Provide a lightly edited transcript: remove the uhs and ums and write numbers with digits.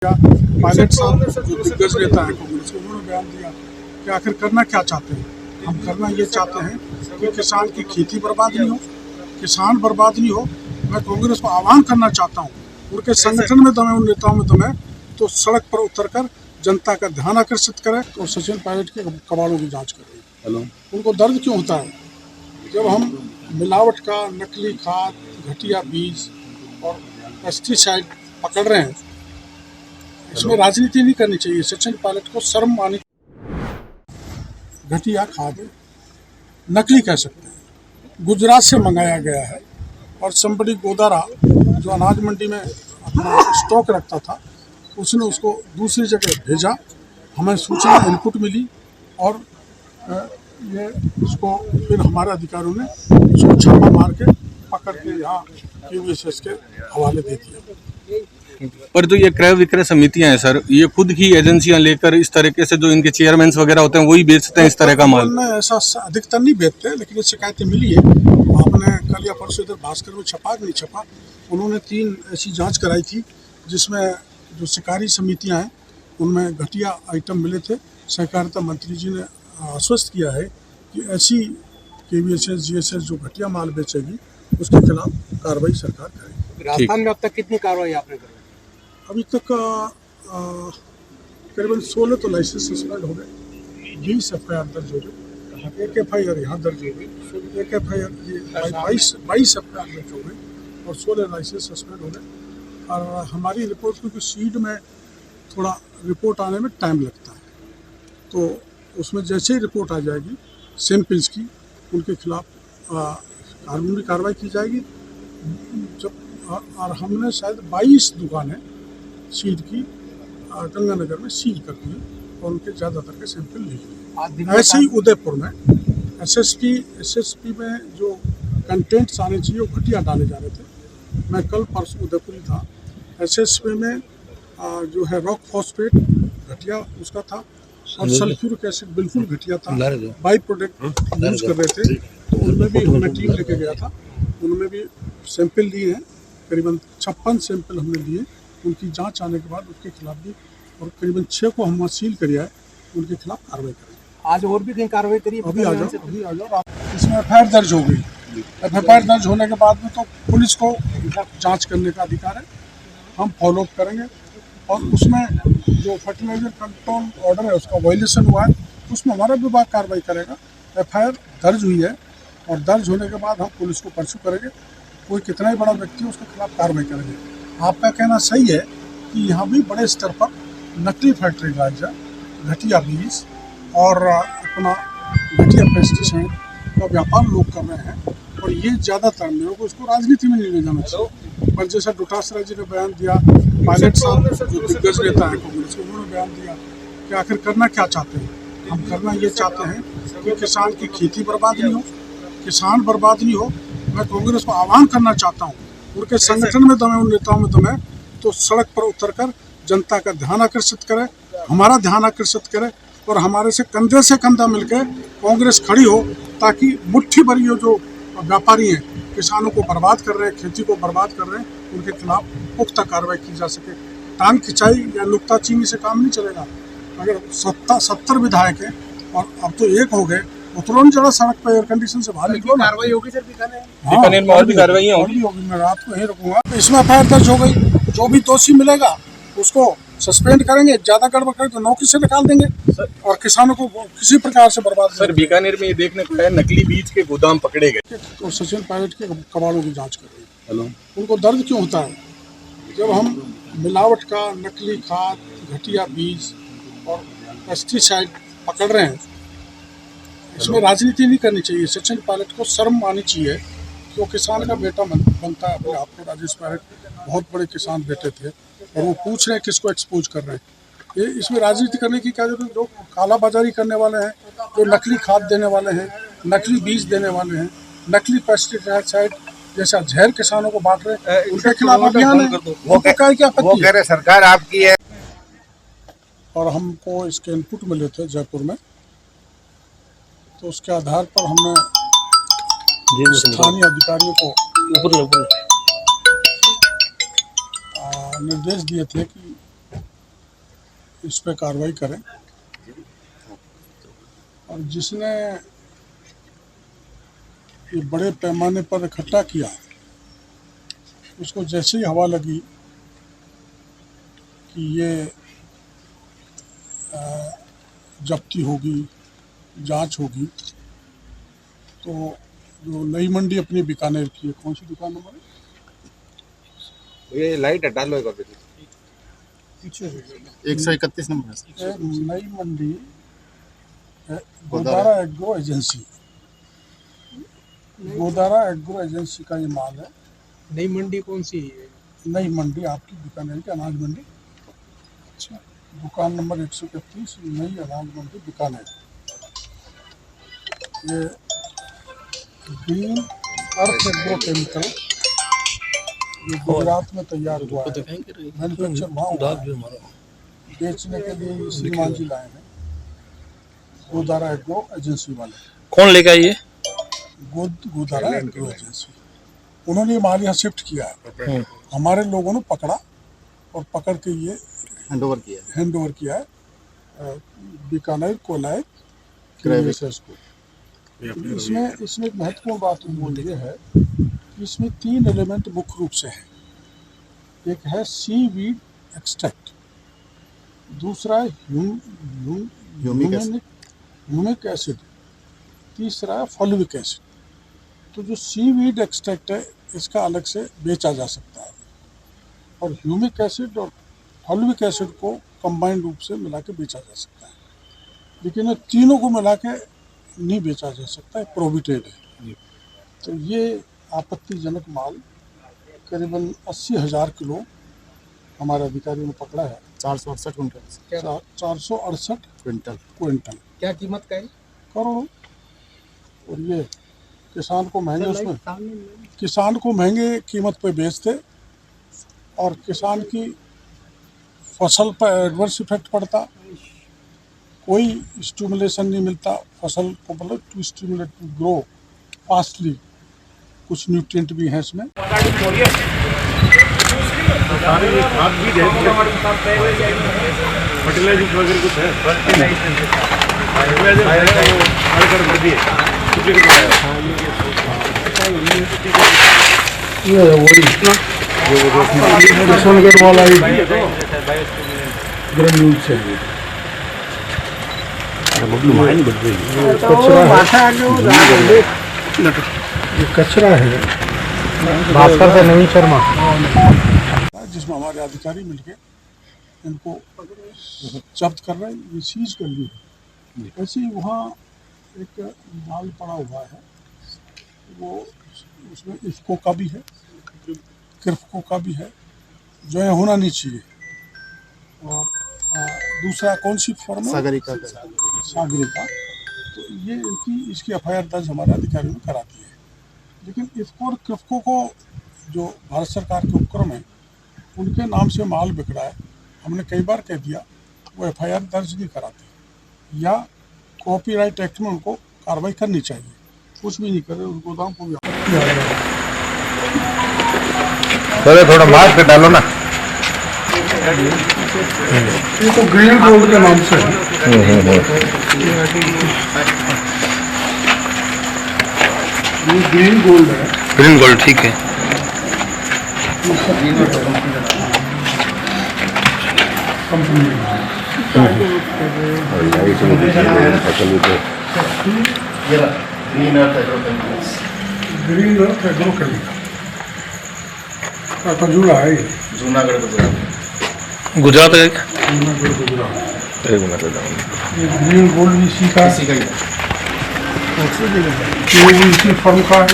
Pilot साहब जो दिग्गज नेता है कांग्रेस के, उन्होंने बयान दिया कि आखिर करना क्या चाहते हैं। हम करना ये चाहते हैं कि किसान की खेती बर्बाद नहीं हो, किसान बर्बाद नहीं हो। मैं कांग्रेस को आह्वान करना चाहता हूँ, उनके संगठन में दम है, उन नेताओं में दम है, तो सड़क पर उतरकर जनता का ध्यान आकर्षित करें और सचिन पायलट के कबाड़ों की जाँच करें। उनको दर्द क्यों होता है जब हम मिलावट का, नकली खाद, घटिया बीज और पेस्टिसाइड पकड़ रहे हैं। इसमें राजनीति नहीं करनी चाहिए। सचिन पायलट को शर्म आनी। घटिया खाद नकली कह सकते हैं, गुजरात से मंगाया गया है और संबड़ी गोदारा जो अनाज मंडी में अपना स्टॉक रखता था, उसने उसको दूसरी जगह भेजा। हमें सूचना इनपुट मिली और ये उसको फिर हमारे अधिकारियों ने उसको छापा मार के पकड़ के यहाँ KVSS के हवाले दे दिया। पर जो ये क्रय विक्रय समितियां हैं सर, ये खुद ही एजेंसियां लेकर इस तरीके से जो इनके चेयरमैन वगैरह होते हैं वही बेचते हैं इस तरह का माल। ऐसा अधिकतर नहीं बेचते, लेकिन ये शिकायतें मिली है। आपने कल या परसों इधर भास्कर में छपा कि नहीं छपा, उन्होंने 3 ऐसी जांच कराई थी जिसमें जो शिकारी समितियां हैं उनमें घटिया आइटम मिले थे। सहकारिता मंत्री जी ने आश्वस्त किया है कि ऐसी KVSS GSS जो घटिया माल बेचेगी उसके खिलाफ कार्रवाई सरकार करेगी। राजस्थान में अब तक कितनी कार्रवाई आपने करी? अभी तक करीबन 16 तो लाइसेंस सस्पेंड हो गए, 20 FIR दर्ज हो गए, 1 FIR यहाँ दर्ज हो गई, 1 FIR ये 22 FIR दर्ज हो गई और 16 लाइसेंस सस्पेंड हो गए। और हमारी रिपोर्ट, क्योंकि सीड में थोड़ा रिपोर्ट आने में टाइम लगता है, तो उसमें जैसे ही रिपोर्ट आ जाएगी सैंपल्स की, उनके खिलाफ कानूनी कार्रवाई की जाएगी। जब और हमने शायद 22 दुकानें सीड की गंगानगर में सील कर दी और उनके ज़्यादातर के सैंपल ले लिए। ऐसे ही उदयपुर में SSP में जो कंटेंट्स आने चाहिए वो घटिया डाले जा रहे थे। मैं कल परसों उदयपुर ही था। SSP में जो है रॉक फॉस्फेट घटिया उसका था और सल्फ्यूरिक एसिड बिल्कुल घटिया था। बाई प्रोडक्ट यूज कर रहे थे, तो उनमें भी हमने टीम लेके गया था, उनमें भी सैंपल लिए हैं। करीबन 56 सैंपल हमने लिए। उनकी जांच आने के बाद उसके खिलाफ भी, और करीबन 6 को हम सील करिए, उनके खिलाफ कार्रवाई करेंगे। आज और भी कहीं कार्रवाई करी? अभी आ जाओ। इसमें FIR दर्ज हो गई। FIR दर्ज होने के बाद में तो पुलिस को जांच करने का अधिकार है, हम फॉलो अप करेंगे। और उसमें जो फर्टिलाइजर कंट्रोल ऑर्डर है उसका वायलेशन हुआ है, उसमें हमारा विभाग कार्रवाई करेगा। FIR दर्ज हुई है और दर्ज होने के बाद हम पुलिस को परसू करेंगे। कोई कितना ही बड़ा व्यक्ति है उसके खिलाफ कार्रवाई करेंगे। आपका कहना सही है कि यहाँ भी बड़े स्तर पर नकली फर्टिलाइजर, घटिया बीज और अपना घटिया पेस्टिसाइड का व्यापार लोग कर रहे हैं, और ये ज़्यादातर लोगों को इसको राजनीति में नहीं ले जाना चाहिए। पर जैसा डोटासरा जी ने बयान दिया, पायलट साहब जो दिग्गज नेता है कांग्रेस के, उन्होंने बयान दिया कि आखिर करना क्या चाहते हैं। हम करना ये चाहते हैं कि किसान की खेती बर्बाद नहीं हो, किसान बर्बाद नहीं हो। मैं कांग्रेस को आह्वान करना चाहता हूँ, उनके संगठन में दम है, उन नेताओं में दम है, तो सड़क पर उतरकर जनता का ध्यान आकर्षित करें, हमारा ध्यान आकर्षित करें और हमारे से कंधा मिलकर कांग्रेस खड़ी हो, ताकि मुट्ठी भर ये जो व्यापारी हैं किसानों को बर्बाद कर रहे हैं, खेती को बर्बाद कर रहे हैं, उनके खिलाफ पुख्ता कार्रवाई की जा सके। टांग खिंचाई या नुक्ताचीनी से काम नहीं चलेगा। अगर 70 विधायक हैं और अब तो 1 हो गए, उतरो नहीं चढ़ा सड़क पर, एयर कंडीशन से बाहर निकलो। कार्रवाई होगी सर? बीकानेर में और भी कार्रवाई होगी। मैं रात को यहीं रुकूंगा। इसमें FIR दर्ज हो गई, जो भी दोषी मिलेगा उसको सस्पेंड करेंगे, ज्यादा गड़बड़ करे तो नौकरी से निकाल देंगे और किसानों को किसी प्रकार से बर्बाद। सर, बीकानेर में ये देखने को है नकली बीज के गोदाम पकड़े गए और सचिन पायलट के कबाड़ों की जांच कर रही है। उनको दर्द क्यों होता है जब हम मिलावट का, नकली खाद, घटिया बीज और पेस्टिसाइड पकड़ रहे हैं। इसमें राजनीति नहीं करनी चाहिए। सचिन पायलट को शर्म आनी चाहिए कि वो किसान का बेटा बनता है। अपने आपको राजेश पायलट बहुत बड़े किसान बेटे थे और वो पूछ रहे हैं किसको एक्सपोज कर रहे हैं। ये इसमें राजनीति करने की क्या जरूरत है? जो कालाबाजारी करने वाले हैं, जो नकली खाद देने वाले हैं, नकली बीज देने वाले हैं, नकली पेस्टिसाइड जैसा जहर किसानों को बांट रहे हैं, उनके खिलाफ अभियान है। वो कह रहे सरकार आपकी है। और हमको इसके इनपुट मिले थे जयपुर में, तो उसके आधार पर हमने स्थानीय अधिकारियों को निर्देश दिए थे कि इस पे कार्रवाई करें और जिसने ये बड़े पैमाने पर इकट्ठा किया उसको जैसे ही हवा लगी कि ये जब्ती होगी, जांच होगी, तो जो नई मंडी अपनी बीकानेर की है, कौन सी दुकान नंबर है? ये लाइट हटा लो एक बार पीछे 131 नंबर है। नई मंडी Godara agro agency, Godara agro agency का ये माल है। नई मंडी कौन सी है? नई मंडी आपकी बीकानेर की अनाज मंडी, अच्छा, दुकान नंबर 131, नई अनाज मंडी बीकानेर। ये ग्रीन अर्थ एग्रो केमिकल ये गुजरात में तैयार हुआ है, मैन्युफैक्चर वहाँ हुआ है, बेचने के लिए ये श्रीमान जी लाए हैं, गोदारा एग्रो एजेंसी वाले। कौन लेकर आई है? गोदारा एग्रो एजेंसी, उन्होंने ये माल यहाँ शिफ्ट किया है, हमारे लोगों ने पकड़ा और पकड़ के ये हैंड ओवर किया है बीकानेर कोलाय क्रेविसेस को। इसमें एक महत्वपूर्ण बात ये है कि इसमें 3 एलिमेंट मुख्य रूप से है। एक है सीवीड एक्सट्रैक्ट, दूसरा है ह्यूमिक एसिड, तीसरा है फॉल्विक एसिड। तो जो सीवीड एक्सट्रैक्ट है इसका अलग से बेचा जा सकता है और ह्यूमिक एसिड और फॉल्विक एसिड को कंबाइंड रूप से मिला के बेचा जा सकता है, लेकिन ये तीनों को मिला के नहीं बेचा जा सकता है, प्रोहिबिटेड है। तो ये आपत्तिजनक माल करीबन 80,000 किलो हमारे अधिकारियों ने पकड़ा है। 468 क्विंटल 468 क्विंटल क्या कीमत का है? करोड़ों। और ये किसान को महंगे उसमें किसान को महंगे कीमत पे बेचते और किसान की फसल पर एडवर्स इफेक्ट पड़ता, कोई स्टिमुलेशन नहीं मिलता फसल को, मतलब to stimulate to grow fastly, कुछ न्यूट्रिएंट भी हैं इसमें। किशनगढ़ वाला ग्रेन्यूल चाहिए, ये कचरा है भास्कर से नवीन शर्मा, जिसमें हमारे अधिकारी मिलके इनको जब्त कर रहे हैं, ये सीज कर ली है। ऐसे ही वहाँ एक माल पड़ा हुआ है, वो उसमें इफ्को का भी है, किर्फको का भी है, जो है होना नहीं चाहिए। और दूसरा कौन सी फर्म है? सागरिका। तो ये इसकी एफआईआर दर्ज हमारे अधिकारियों ने करा दी है, लेकिन इफ्को और किर्फको को जो भारत सरकार के उपक्रम है उनके नाम से माल बिक रहा है, हमने कई बार कह दिया वो एफआईआर दर्ज नहीं कराते या कॉपीराइट एक्ट में उनको कार्रवाई करनी चाहिए, कुछ भी नहीं करे, उस गोदाम को भी थोड़ा मार के डालो ना। ये तो ग्रीन गोल्ड के नाम से है। ये ग्रीन गोल्ड है। ग्रीन गोल्ड ठीक है। ग्रीन अर्थ एग्रो केमिकल खजूरा है, जूनागढ़ गुजरात है। ये ग्रीन गोल्ड भी इसी का ये भी इसी फर्म का है।